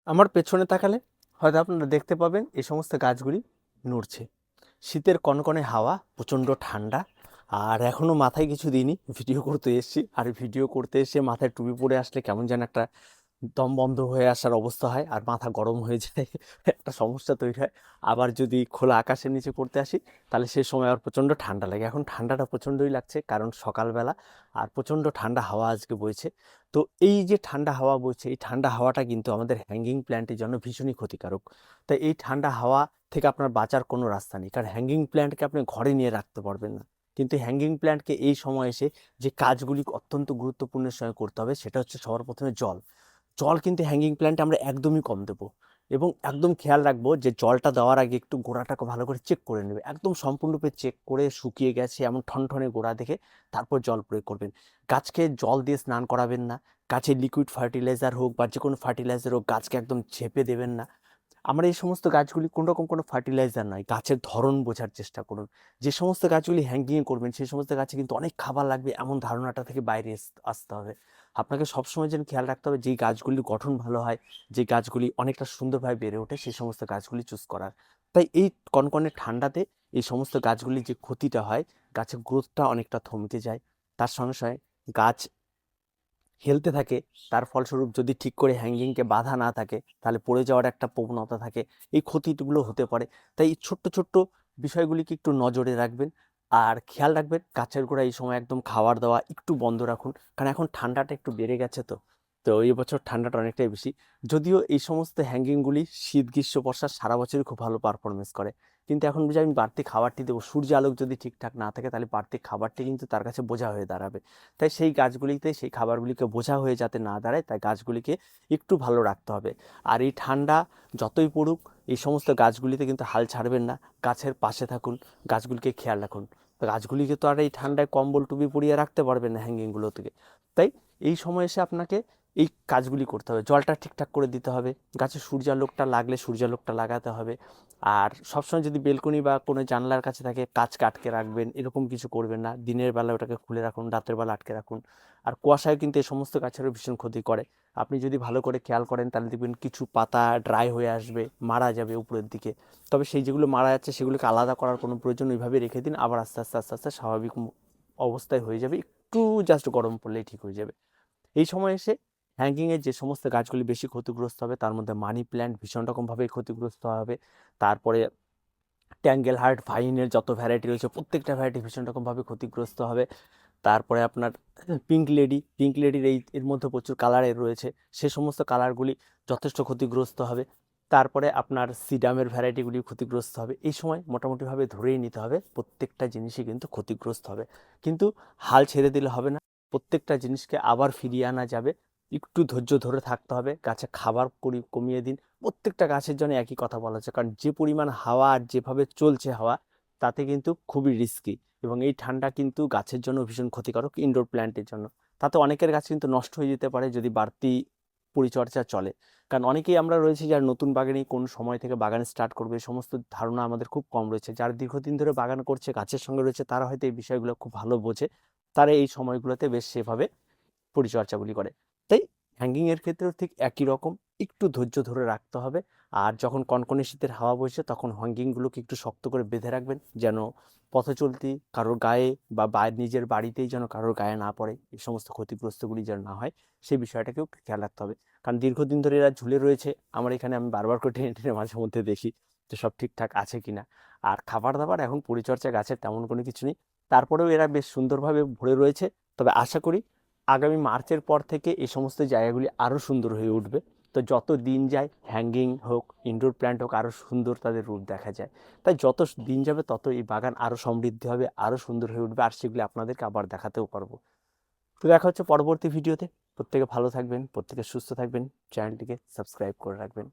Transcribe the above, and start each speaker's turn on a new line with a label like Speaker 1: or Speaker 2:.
Speaker 1: আমার পেছনে তাকালে হয়তো আপনারা দেখতে পাবেন এই সমস্ত গাছগুলি নড়ছে। শীতের কনকনে হাওয়া, প্রচণ্ড ঠান্ডা। আর এখনও মাথায় কিছু দিইনি, ভিডিও করতে এসেছি। আর ভিডিও করতে এসে মাথায় টুপি পরে আসলে কেমন যেন একটা দম বন্ধ হয়ে আসার অবস্থা হয়, আর মাথা গরম হয়ে যায়, একটা সমস্যা তৈরি হয়। আবার যদি খোলা আকাশের নিচে পড়তে আসি, তাহলে সেই সময় আর প্রচণ্ড ঠান্ডা লাগে। এখন ঠান্ডাটা প্রচণ্ডই লাগছে, কারণ সকালবেলা আর প্রচণ্ড ঠান্ডা হাওয়া আজকে বইছে। তো এই যে ঠান্ডা হাওয়া বইছে, এই ঠান্ডা হাওয়াটা কিন্তু আমাদের হ্যাঙ্গিং প্ল্যান্টের জন্য ভীষণই ক্ষতিকারক। তাই এই ঠান্ডা হাওয়া থেকে আপনার বাঁচার কোনো রাস্তা নেই, কারণ হ্যাঙ্গিং প্ল্যান্টকে আপনি ঘরে নিয়ে রাখতে পারবেন না। কিন্তু হ্যাঙ্গিং প্ল্যান্টকে এই সময় এসে যে কাজগুলি অত্যন্ত গুরুত্বপূর্ণের সঙ্গে করতে হবে, সেটা হচ্ছে সবার প্রথমে জল। জল কিন্তু হ্যাঙ্গিং প্ল্যান্টে আমরা একদমই কম দেবো, এবং একদম খেয়াল রাখবো যে জলটা দেওয়ার আগে একটু গোড়াটাকে ভালো করে চেক করে নেবে, একদম সম্পূর্ণরূপে চেক করে শুকিয়ে গেছে এমন ঠনঠনে গোড়া দেখে তারপর জল প্রয়োগ করবেন। গাছকে জল দিয়ে স্নান করাবেন না। গাছের লিকুইড ফার্টিলাইজার হোক বা যে কোনো ফার্টিলাইজার হোক, গাছকে একদম ঝেপে দেবেন না। আমরা এই সমস্ত গাছগুলি কোনো রকম কোনো ফার্টিলাইজার নয়, গাছের ধরন বোঝার চেষ্টা করুন। যে সমস্ত গাছগুলি হ্যাঙ্গিংয়ে করবেন, সেই সমস্ত গাছে কিন্তু অনেক খাবার লাগবে, এমন ধারণাটা থেকে বাইরে আসতে হবে। আপনাকে সবসময় যেন খেয়াল রাখতে হবে যেই গাছগুলির গঠন ভালো হয়, যে গাছগুলি অনেকটা সুন্দরভাবে বেড়ে ওঠে, সেই সমস্ত গাছগুলি চুজ করার। তাই এই কনকনে ঠান্ডাতে এই সমস্ত গাছগুলির যে ক্ষতিটা হয়, গাছের গ্রোথটা অনেকটা থমকে যায়। তার সঙ্গে সঙ্গে গাছ হেলতে থাকে, তার ফলস্বরূপ যদি ঠিক করে হ্যাঙ্গিংকে বাধা না থাকে, তাহলে পড়ে যাওয়ার একটা প্রবণতা থাকে, এই ক্ষতিগুলো হতে পারে। তাই এই ছোট্ট ছোট্ট বিষয়গুলিকে একটু নজরে রাখবেন। আর খেয়াল রাখবেন গাছের গোড়া এই সময় একদম খাবার দেওয়া একটু বন্ধ রাখুন, কারণ এখন ঠান্ডাটা একটু বেড়ে গেছে। তো তো এই বছর ঠান্ডাটা অনেকটাই বেশি। যদিও এই সমস্ত হ্যাঙ্গিংগুলি শীত গ্রীষ্ম বর্ষা সারা বছরই খুব ভালো পারফরমেন্স করে, কিন্তু এখন বুঝি আমি বাড়তি খাবারটি দেবো, সূর্য আলোক যদি ঠিকঠাক না থাকে, তাহলে বাড়তি খাবারটি কিন্তু তার কাছে বোঝা হয়ে দাঁড়াবে। তাই সেই গাছগুলিতে সেই খাবারগুলিকে বোঝা হয়ে যাতে না দাঁড়ায়, তাই গাছগুলিকে একটু ভালো রাখতে হবে। আর এই ঠান্ডা যতই পড়ুক, এই সমস্ত গাছগুলিতে কিন্তু হাল ছাড়বেন না। গাছের পাশে থাকুন, গাছগুলিকে খেয়াল রাখুন। তো গাছগুলিকে তো আর এই ঠান্ডায় কম্বল টুপি পরিয়ে রাখতে পারবেন না হ্যাঙ্গিংগুলো থেকে। তাই এই সময় এসে আপনাকে এই কাজগুলি করতে হবে, জলটা ঠিকঠাক করে দিতে হবে, গাছে সূর্যালোকটা লাগলে সূর্যালোকটা লাগাতে হবে। আর সবসময় যদি বেলকনি বা কোনো জানলার কাছে থাকে, কাঁচকে আটকে রাখবেন, এরকম কিছু করবেন না। দিনের বেলা ওটাকে খুলে রাখুন, রাতের বেলা আটকে রাখুন। আর কুয়াশায় কিন্তু এই সমস্ত গাছেরও ভীষণ ক্ষতি করে। আপনি যদি ভালো করে খেয়াল করেন, তাহলে দেখবেন কিছু পাতা ড্রাই হয়ে আসবে, মারা যাবে উপরের দিকে। তবে সেই যেগুলো মারা যাচ্ছে, সেগুলোকে আলাদা করার কোনো প্রয়োজন, ওইভাবে রেখে দিন। আবার আস্তে আস্তে আস্তে আস্তে স্বাভাবিক অবস্থায় হয়ে যাবে, একটু জাস্ট গরম পড়লেই ঠিক হয়ে যাবে। এই সময় এসে হ্যাঙ্গিংয়ের যে সমস্ত গাছগুলি বেশি ক্ষতিগ্রস্ত হবে, তার মধ্যে মানি প্ল্যান্ট ভীষণ রকমভাবে ক্ষতিগ্রস্ত হবে। তারপরে ট্যাঙ্গেল হার্ট ভাইনের যত ভ্যারাইটি রয়েছে, প্রত্যেকটা ভ্যারাইটি ভীষণ রকমভাবে ক্ষতিগ্রস্ত হবে। তারপরে আপনার পিঙ্ক লেডির এর মধ্যে প্রচুর কালারের রয়েছে, সে সমস্ত কালারগুলি যথেষ্ট ক্ষতিগ্রস্ত হবে। তারপরে আপনার সিডামের ভ্যারাইটিগুলি ক্ষতিগ্রস্ত হবে। এই সময় মোটামুটিভাবে ধরেই নিতে হবে প্রত্যেকটা জিনিসই কিন্তু ক্ষতিগ্রস্ত হবে। কিন্তু হাল ছেড়ে দিলে হবে না, প্রত্যেকটা জিনিসকে আবার ফিরিয়ে আনা যাবে। একটু ধৈর্য ধরে থাকতে হবে, গাছে খাবার কমিয়ে দিন। প্রত্যেকটা গাছের জন্য একই কথা বলা হচ্ছে, কারণ যে পরিমাণ হাওয়া আর যেভাবে চলছে হাওয়া, তাতে কিন্তু খুবই রিস্কি। এবং এই ঠান্ডা কিন্তু গাছের জন্য ভীষণ ক্ষতিকারক, ইনডোর প্ল্যান্টের জন্য। তাতে অনেকের গাছ কিন্তু নষ্ট হয়ে যেতে পারে যদি বাড়তি পরিচর্যা চলে। কারণ অনেকেই আমরা রয়েছি যারা নতুন বাগানি, কোন সময় থেকে বাগান স্টার্ট করবে, এই সমস্ত ধারণা আমাদের খুব কম রয়েছে। যারা দীর্ঘদিন ধরে বাগান করছে, গাছের সঙ্গে রয়েছে, তারা হয়তো এই বিষয়গুলো খুব ভালো বোঝে। তারা এই সময়গুলোতে বেশ সেভাবে পরিচর্যাগুলি করে। তাই হ্যাঙ্গিংয়ের ক্ষেত্রেও ঠিক একই রকম, একটু ধৈর্য ধরে রাখতে হবে। আর যখন কনকনে শীতের হাওয়া বইছে, তখন হ্যাঙ্গিংগুলোকে একটু শক্ত করে বেঁধে রাখবেন, যেন পথচলতি কারোর গায়ে বা নিজের বাড়িতেই যেন কারোর গায়ে না পড়ে, এই সমস্ত ক্ষতিগ্রস্তগুলি যেন না হয়, সেই বিষয়টাকেও খেয়াল রাখতে হবে। কারণ দীর্ঘদিন ধরে এরা ঝুলে রয়েছে আমার এখানে, আমি বারবার করে টেনে টেনে মাঝে মধ্যে দেখি যে সব ঠিকঠাক আছে কিনা। আর খাবার দাবার এখন পরিচর্যা গাছের তেমন কোনো কিছু নেই, তারপরেও এরা বেশ সুন্দরভাবে ভরে রয়েছে। তবে আশা করি আগামী মার্চের পর থেকে এই সমস্ত জায়গাগুলি আরও সুন্দর হয়ে উঠবে। তো যত দিন যায়, হ্যাঙ্গিং হোক, ইনডোর প্ল্যান্ট হোক, আরও সুন্দর তাদের রূপ দেখা যায়। তাই যত দিন যাবে, তত এই বাগান আরও সমৃদ্ধি হবে, আরও সুন্দর হয়ে উঠবে, আর সেগুলি আপনাদেরকে আবার দেখাতেও পারবো। তো দেখা হচ্ছে পরবর্তী ভিডিওতে। প্রত্যেকে ভালো থাকবেন, প্রত্যেকে সুস্থ থাকবেন, চ্যানেলটিকে সাবস্ক্রাইব করে রাখবেন।